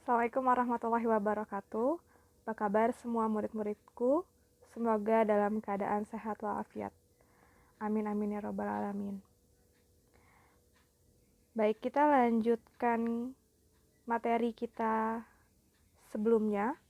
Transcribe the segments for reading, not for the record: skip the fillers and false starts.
Assalamualaikum warahmatullahi wabarakatuh. Apa kabar semua murid-muridku? Semoga dalam keadaan sehat walafiat. Amin amin ya robbal alamin. Baik, kita lanjutkan materi kita sebelumnya.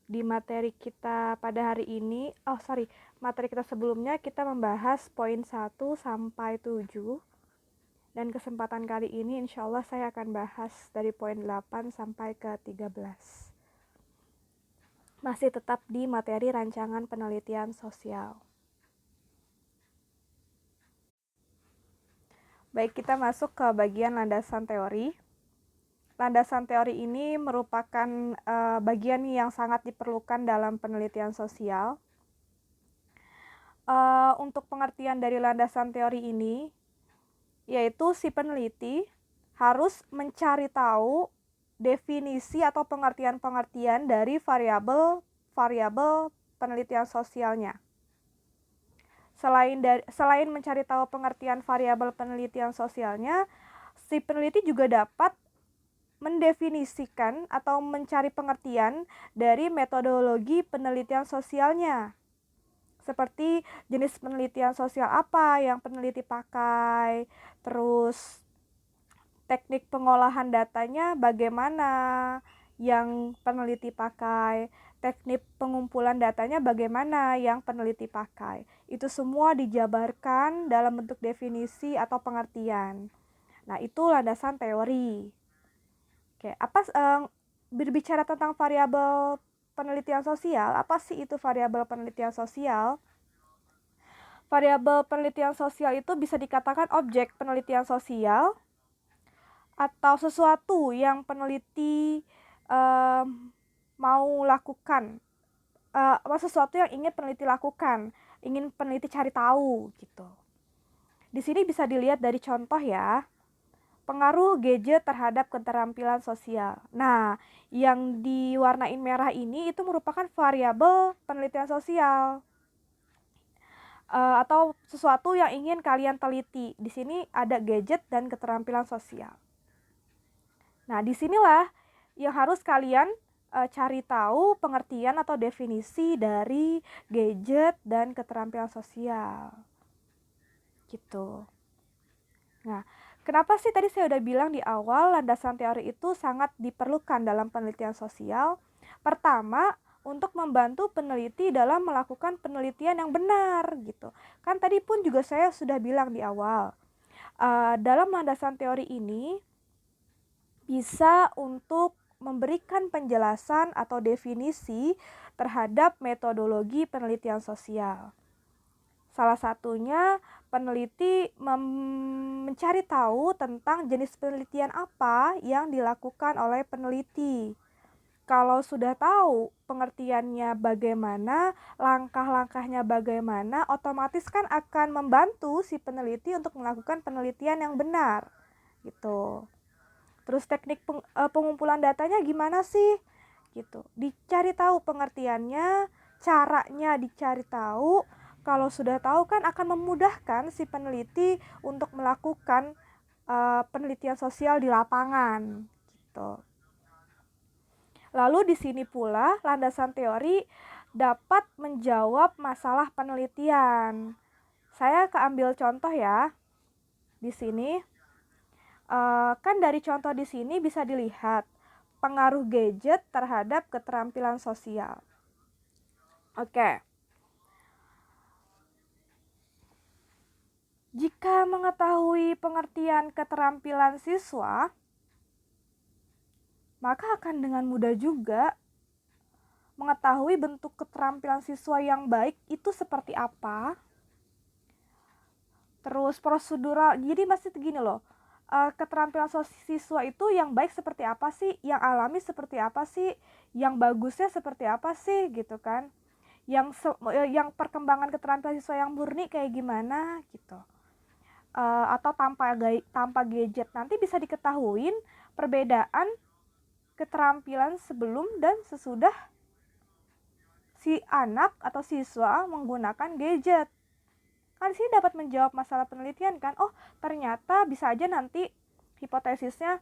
Di materi kita pada hari ini, materi kita sebelumnya kita membahas poin 1 sampai 7. Dan kesempatan kali ini insya Allah saya akan bahas dari poin 8 sampai ke 13. Masih tetap di materi rancangan penelitian sosial. Baik, kita masuk ke bagian landasan teori. Landasan teori ini merupakan bagian yang sangat diperlukan dalam penelitian sosial. Untuk pengertian dari landasan teori ini, yaitu si peneliti harus mencari tahu definisi atau pengertian-pengertian dari variabel penelitian sosialnya. Selain mencari tahu pengertian variabel penelitian sosialnya, si peneliti juga dapat mendefinisikan atau mencari pengertian dari metodologi penelitian sosialnya. Seperti jenis penelitian sosial apa yang peneliti pakai, terus teknik pengolahan datanya bagaimana yang peneliti pakai, teknik pengumpulan datanya bagaimana yang peneliti pakai. Itu semua dijabarkan dalam bentuk definisi atau pengertian. Nah, itu landasan teori. Oke, berbicara tentang variabel penelitian sosial, apa sih itu variabel penelitian sosial? Variabel penelitian sosial itu bisa dikatakan objek penelitian sosial atau sesuatu yang peneliti mau lakukan, sesuatu yang ingin peneliti lakukan, ingin peneliti cari tahu gitu. Di sini bisa dilihat dari contoh ya, pengaruh gadget terhadap keterampilan sosial. Nah, yang diwarnain merah ini itu merupakan variabel penelitian sosial atau sesuatu yang ingin kalian teliti. Di sini ada gadget dan keterampilan sosial. Nah, disinilah yang harus kalian cari tahu pengertian atau definisi dari gadget dan keterampilan sosial. Gitu. Nah, kenapa sih tadi saya udah bilang di awal landasan teori itu sangat diperlukan dalam penelitian sosial? Pertama, untuk membantu peneliti dalam melakukan penelitian yang benar gitu. Kan tadi pun juga saya sudah bilang di awal. Dalam landasan teori ini bisa untuk memberikan penjelasan atau definisi terhadap metodologi penelitian sosial. Salah satunya peneliti mencari tahu tentang jenis penelitian apa yang dilakukan oleh peneliti. Kalau sudah tahu pengertiannya bagaimana, langkah-langkahnya bagaimana, otomatis kan akan membantu si peneliti untuk melakukan penelitian yang benar. Gitu. Terus teknik pengumpulan datanya gimana sih? Gitu. Dicari tahu pengertiannya, caranya dicari tahu. Kalau sudah tahu kan akan memudahkan si peneliti untuk melakukan penelitian sosial di lapangan. Gitu. Lalu di sini pula landasan teori dapat menjawab masalah penelitian. Saya keambil contoh ya. Di sini kan dari contoh di sini bisa dilihat pengaruh gadget terhadap keterampilan sosial. Oke. Jika mengetahui pengertian keterampilan siswa, maka akan dengan mudah juga mengetahui bentuk keterampilan siswa yang baik itu seperti apa. Terus prosedural, jadi masih begini loh. Keterampilan siswa itu yang baik seperti apa sih, yang alami seperti apa sih, yang bagusnya seperti apa sih gitu kan, yang perkembangan keterampilan siswa yang murni kayak gimana gitu, atau tanpa gadget. Nanti bisa diketahuin perbedaan keterampilan sebelum dan sesudah si anak atau siswa menggunakan gadget. Kan sih dapat menjawab masalah penelitian kan, oh ternyata bisa aja nanti hipotesisnya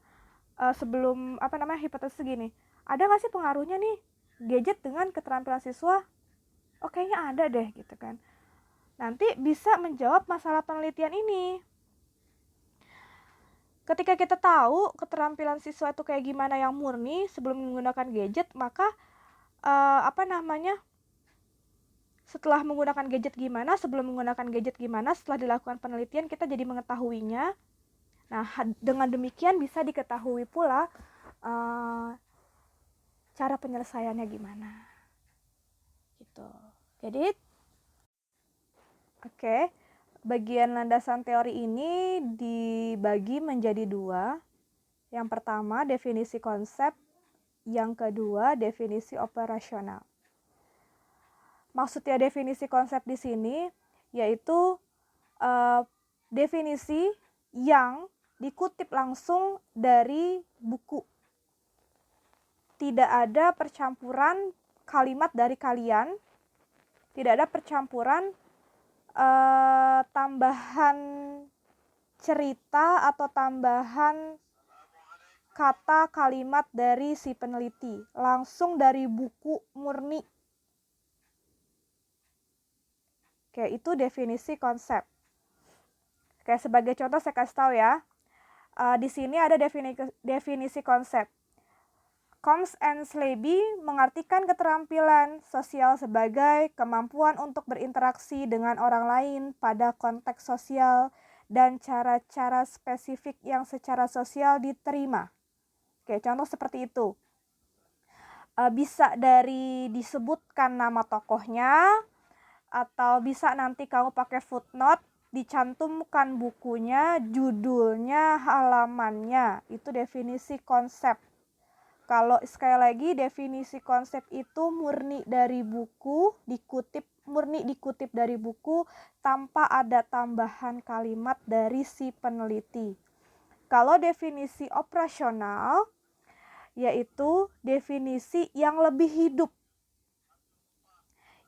sebelum hipotesis gini, ada nggak sih pengaruhnya nih gadget dengan keterampilan siswa? Oh kayaknya ada deh gitu kan. Nanti bisa menjawab masalah penelitian ini. Ketika kita tahu keterampilan siswa itu kayak gimana yang murni sebelum menggunakan gadget, maka setelah menggunakan gadget gimana, sebelum menggunakan gadget gimana, setelah dilakukan penelitian kita jadi mengetahuinya. Nah, dengan demikian bisa diketahui pula cara penyelesaiannya gimana. Gitu. Jadi, bagian landasan teori ini dibagi menjadi 2. Yang pertama, definisi konsep. Yang kedua, definisi operasional. Maksudnya definisi konsep di sini yaitu definisi yang dikutip langsung dari buku. Tidak ada percampuran kalimat dari kalian, tidak ada percampuran tambahan cerita atau tambahan kata kalimat dari si peneliti, langsung dari buku murni. Oke, itu definisi konsep. Oke, sebagai contoh saya kasih tahu ya. Di sini ada definisi konsep. Combs and Slaby mengartikan keterampilan sosial sebagai kemampuan untuk berinteraksi dengan orang lain pada konteks sosial dan cara-cara spesifik yang secara sosial diterima. Oke, contoh seperti itu. Bisa dari disebutkan nama tokohnya, atau bisa nanti kamu pakai footnote, dicantumkan bukunya, judulnya, halamannya. Itu definisi konsep. Kalau sekali lagi definisi konsep itu murni dari buku, dikutip dari buku tanpa ada tambahan kalimat dari si peneliti. Kalau definisi operasional yaitu definisi yang lebih hidup,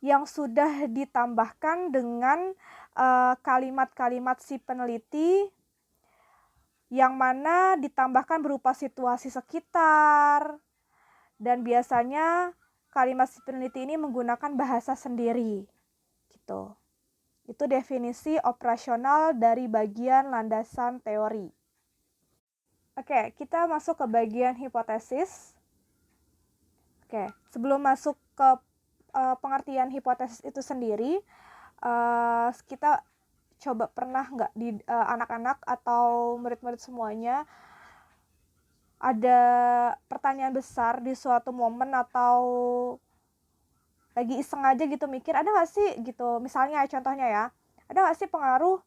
yang sudah ditambahkan dengan kalimat-kalimat si peneliti, yang mana ditambahkan berupa situasi sekitar, dan biasanya kalimat si peneliti ini menggunakan bahasa sendiri. Gitu. Itu definisi operasional dari bagian landasan teori. Oke, kita masuk ke bagian hipotesis. Oke, sebelum masuk ke pengertian hipotesis itu sendiri, kita coba pernah nggak di anak-anak atau murid-murid semuanya ada pertanyaan besar di suatu momen atau lagi iseng aja gitu mikir, ada nggak sih gitu, misalnya contohnya ya, ada nggak sih pengaruh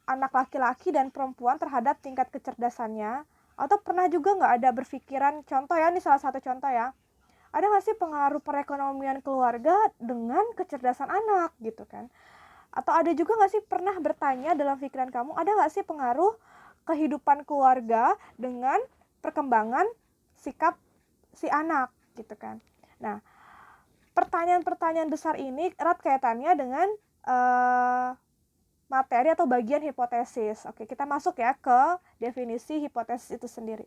anak laki-laki dan perempuan terhadap tingkat kecerdasannya? Atau pernah juga nggak ada berpikiran, contoh ya, ini salah satu contoh ya, ada nggak sih pengaruh perekonomian keluarga dengan kecerdasan anak gitu kan? Atau ada juga nggak sih pernah bertanya dalam pikiran kamu, ada nggak sih pengaruh kehidupan keluarga dengan perkembangan sikap si anak gitu kan? Nah, pertanyaan-pertanyaan besar ini erat kaitannya dengan materi atau bagian hipotesis. Oke, kita masuk ya ke definisi hipotesis itu sendiri.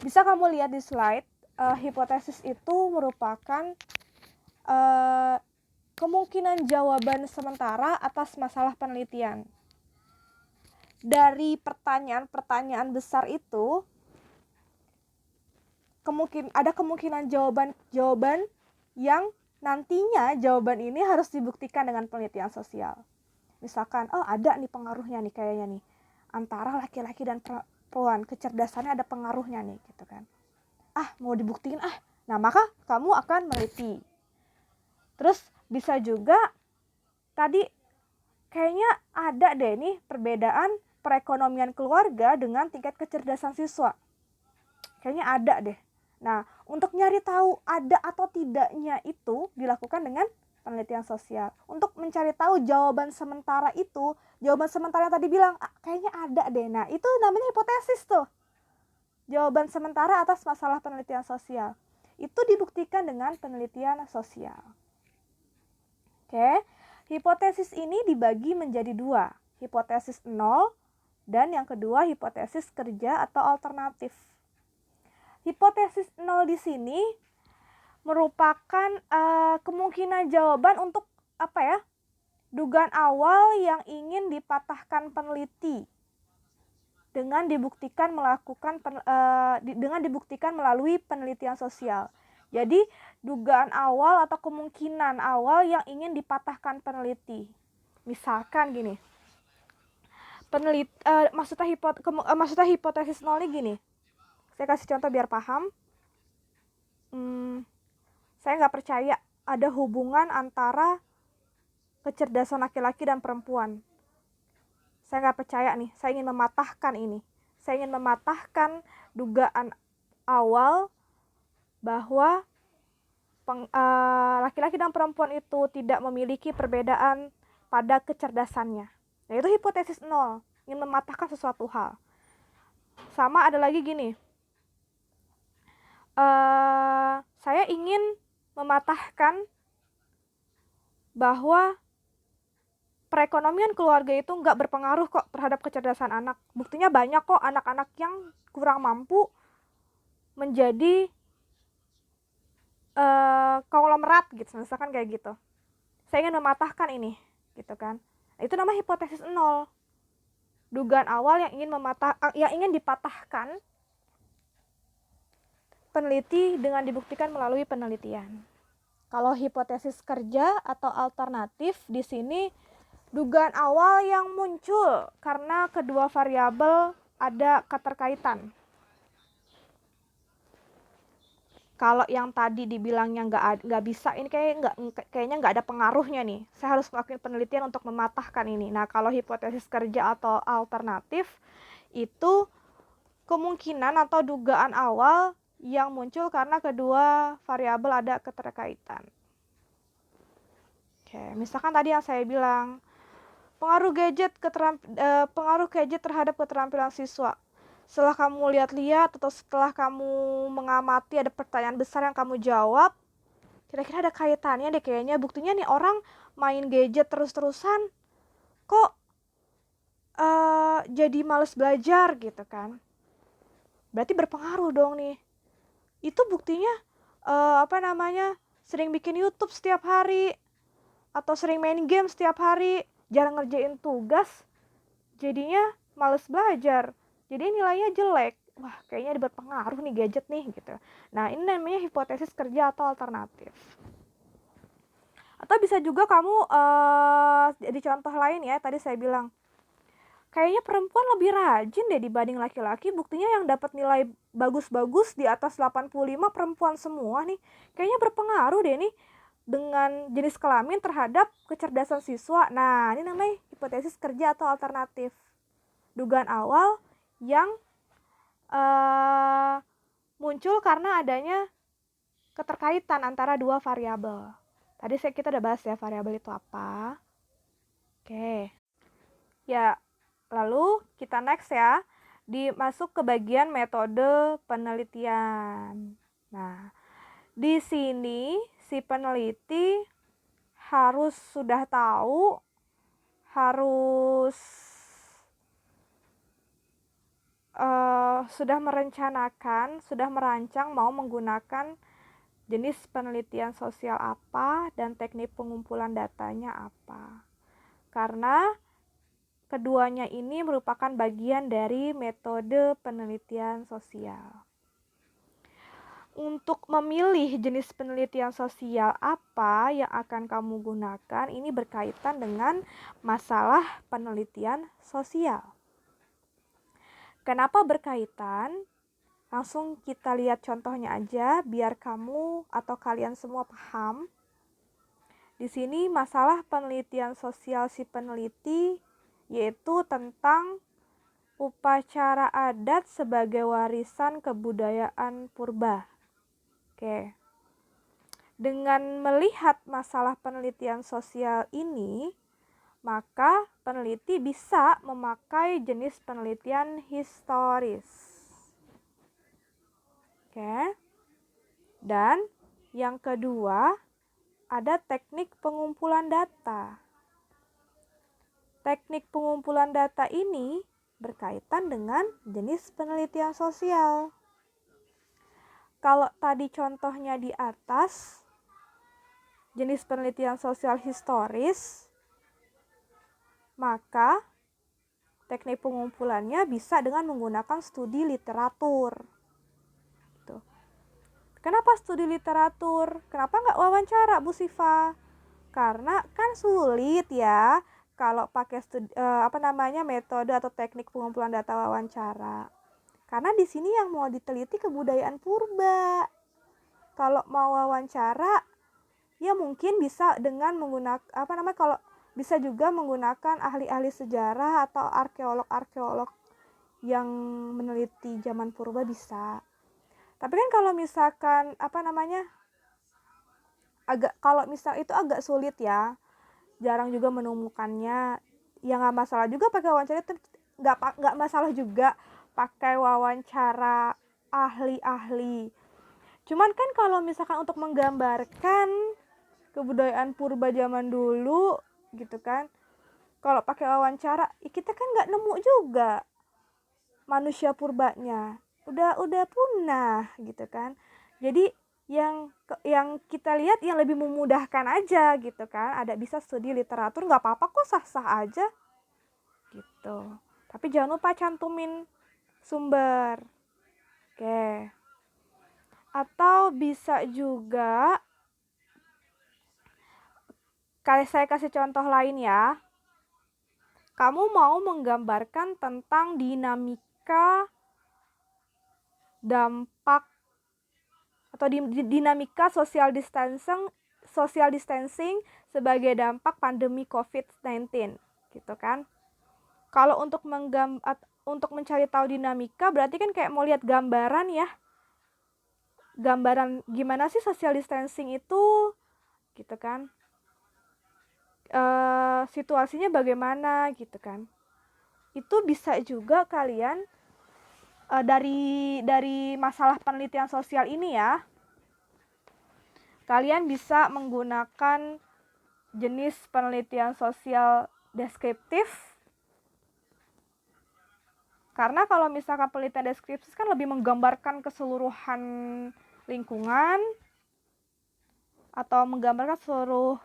Bisa kamu lihat di slide, hipotesis itu merupakan kemungkinan jawaban sementara atas masalah penelitian. Dari pertanyaan-pertanyaan besar itu, ada kemungkinan jawaban yang nantinya jawaban ini harus dibuktikan dengan penelitian sosial. Misalkan, oh ada nih pengaruhnya nih kayaknya nih, antara laki-laki dan perempuan, kecerdasannya ada pengaruhnya nih gitu kan. Mau dibuktiin nah maka kamu akan meneliti. Terus bisa juga tadi kayaknya ada deh nih perbedaan perekonomian keluarga dengan tingkat kecerdasan siswa. Kayaknya ada deh. Nah, untuk nyari tahu ada atau tidaknya itu dilakukan dengan penelitian sosial. Untuk mencari tahu jawaban sementara itu, jawaban sementara yang tadi bilang, kayaknya ada deh. Nah, itu namanya hipotesis tuh. Jawaban sementara atas masalah penelitian sosial. Itu dibuktikan dengan penelitian sosial. Oke, hipotesis ini dibagi menjadi 2. Hipotesis 0 Dan yang kedua, hipotesis kerja atau alternatif. Hipotesis 0 di sini merupakan kemungkinan jawaban untuk dugaan awal yang ingin dipatahkan peneliti dengan dibuktikan melalui penelitian sosial. Jadi dugaan awal atau kemungkinan awal yang ingin dipatahkan peneliti. Misalkan gini, maksudnya hipotesis 0 ini gini. Saya kasih contoh biar paham. Saya nggak percaya ada hubungan antara kecerdasan laki-laki dan perempuan. Saya nggak percaya nih. Saya ingin mematahkan ini. Saya ingin mematahkan dugaan awal bahwa laki-laki dan perempuan itu tidak memiliki perbedaan pada kecerdasannya. Nah, itu hipotesis 0, ingin mematahkan sesuatu hal. Sama ada lagi gini, saya ingin mematahkan bahwa perekonomian keluarga itu nggak berpengaruh kok terhadap kecerdasan anak. Buktinya banyak kok anak-anak yang kurang mampu menjadi konglomerat gitu, misalkan kayak gitu. Saya ingin mematahkan ini, gitu kan. Itu namanya hipotesis 0. Dugaan awal yang ingin dipatahkan peneliti dengan dibuktikan melalui penelitian. Kalau hipotesis kerja atau alternatif di sini dugaan awal yang muncul karena kedua variabel ada keterkaitan. Kalau yang tadi dibilangnya nggak bisa, ini kayaknya nggak ada pengaruhnya nih. Saya harus melakukan penelitian untuk mematahkan ini. Nah, kalau hipotesis kerja atau alternatif itu kemungkinan atau dugaan awal yang muncul karena kedua variabel ada keterkaitan. Oke, misalkan tadi yang saya bilang, pengaruh gadget terhadap keterampilan siswa. Setelah kamu lihat-lihat atau setelah kamu mengamati ada pertanyaan besar yang kamu jawab, kira-kira ada kaitannya deh kayaknya. Buktinya nih orang main gadget terus-terusan kok jadi males belajar gitu kan. Berarti berpengaruh dong nih. Itu buktinya sering bikin YouTube setiap hari atau sering main game setiap hari, jarang ngerjain tugas, jadinya males belajar, jadi nilainya jelek. Wah, kayaknya berpengaruh nih gadget nih gitu. Nah, ini namanya hipotesis kerja atau alternatif. Atau bisa juga kamu jadi contoh lain ya, tadi saya bilang kayaknya perempuan lebih rajin deh dibanding laki-laki. Buktinya yang dapat nilai bagus-bagus di atas 85 perempuan semua nih. Kayaknya berpengaruh deh nih dengan jenis kelamin terhadap kecerdasan siswa. Nah, ini namanya hipotesis kerja atau alternatif. Dugaan awal yang muncul karena adanya keterkaitan antara dua variabel. Tadi kita udah bahas ya variabel itu apa. Oke. Ya, lalu kita next ya, masuk ke bagian metode penelitian. Nah, di sini si peneliti harus sudah tahu, harus sudah merencanakan, sudah merancang mau menggunakan jenis penelitian sosial apa dan teknik pengumpulan datanya apa. Karena keduanya ini merupakan bagian dari metode penelitian sosial. Untuk memilih jenis penelitian sosial apa yang akan kamu gunakan, ini berkaitan dengan masalah penelitian sosial. Kenapa berkaitan? Langsung kita lihat contohnya aja biar kamu atau kalian semua paham. Di sini masalah penelitian sosial si peneliti yaitu tentang upacara adat sebagai warisan kebudayaan purba. Oke. Dengan melihat masalah penelitian sosial ini, maka peneliti bisa memakai jenis penelitian historis. Oke. Dan yang kedua, ada teknik pengumpulan data. Teknik pengumpulan data ini berkaitan dengan jenis penelitian sosial. Kalau tadi contohnya di atas, jenis penelitian sosial historis, maka teknik pengumpulannya bisa dengan menggunakan studi literatur. Gitu. Kenapa studi literatur? Kenapa nggak wawancara, Bu Siva? Karena kan sulit ya kalau pakai metode atau teknik pengumpulan data wawancara. Karena di sini yang mau diteliti kebudayaan purba. Kalau mau wawancara, ya mungkin bisa dengan menggunakan kalau bisa juga menggunakan ahli-ahli sejarah atau arkeolog-arkeolog yang meneliti zaman purba bisa. Tapi kan kalau misalkan kalau misal itu agak sulit ya, jarang juga menemukannya. Ya nggak masalah juga pakai wawancara itu, nggak masalah juga pakai wawancara ahli-ahli. Cuman kan kalau misalkan untuk menggambarkan kebudayaan purba zaman dulu gitu kan, kalau pakai wawancara kita kan nggak nemu juga manusia purbanya, udah punah gitu kan. Jadi yang kita lihat yang lebih memudahkan aja gitu kan, ada bisa studi literatur, nggak apa-apa kok, sah-sah aja gitu. Tapi jangan lupa cantumin sumber. Oke. Atau bisa juga saya kasih contoh lain ya. Kamu mau menggambarkan tentang dinamika dampak atau dinamika social distancing sebagai dampak pandemi COVID-19 gitu kan. Kalau untuk mencari tahu dinamika berarti kan kayak mau lihat gambaran ya. Gambaran gimana sih social distancing itu gitu kan. Situasinya bagaimana gitu kan. Itu bisa juga kalian dari masalah penelitian sosial ini ya, kalian bisa menggunakan jenis penelitian sosial deskriptif. Karena kalau misalkan penelitian deskriptif kan lebih menggambarkan keseluruhan lingkungan atau menggambarkan seluruh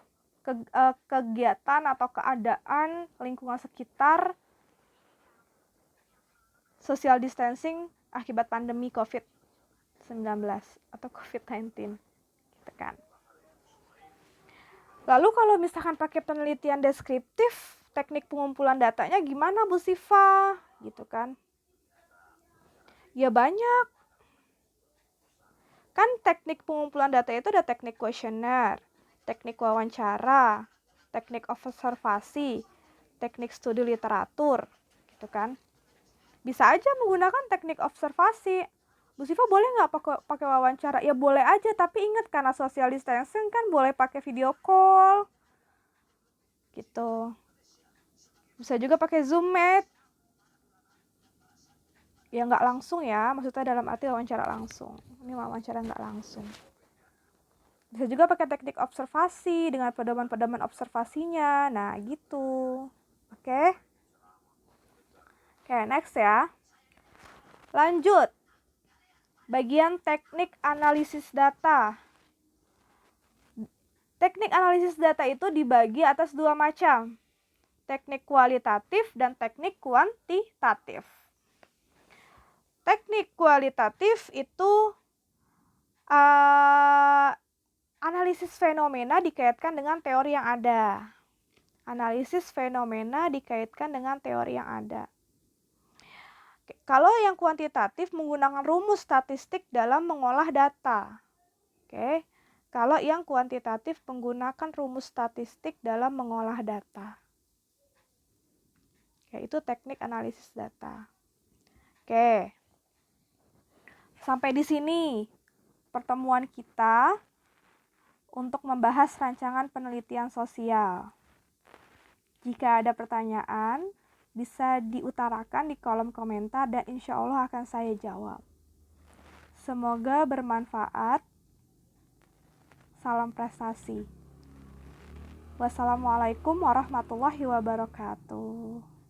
kegiatan atau keadaan lingkungan sekitar social distancing akibat pandemi COVID-19 atau COVID-19 gitu kan. Lalu kalau misalkan pakai penelitian deskriptif, teknik pengumpulan datanya gimana Bu Siva? Gitu kan. Ya banyak. Kan teknik pengumpulan data itu ada teknik kuesioner, teknik wawancara, teknik observasi, teknik studi literatur, gitu kan. Bisa aja menggunakan teknik observasi. Bu Siva boleh nggak pakai wawancara? Ya boleh aja, tapi ingat karena social distancing kan boleh pakai video call. Gitu. Bisa juga pakai Zoom Meet. Ya nggak langsung ya, maksudnya dalam arti wawancara langsung. Ini wawancara nggak langsung. Bisa juga pakai teknik observasi dengan pedoman-pedoman observasinya. Nah gitu. Oke. Oke, next ya. Lanjut. Bagian teknik analisis data. Teknik analisis data itu dibagi atas dua macam. Teknik kualitatif dan teknik kuantitatif. Teknik kualitatif itu analisis fenomena dikaitkan dengan teori yang ada. Analisis fenomena dikaitkan dengan teori yang ada. Kalau yang kuantitatif menggunakan rumus statistik dalam mengolah data. Oke. Kalau yang kuantitatif menggunakan rumus statistik dalam mengolah data. Oke, itu teknik analisis data. Oke. Sampai di sini pertemuan kita untuk membahas rancangan penelitian sosial. Jika ada pertanyaan, bisa diutarakan di kolom komentar dan insya Allah akan saya jawab. Semoga bermanfaat. Salam prestasi. Wassalamualaikum warahmatullahi wabarakatuh.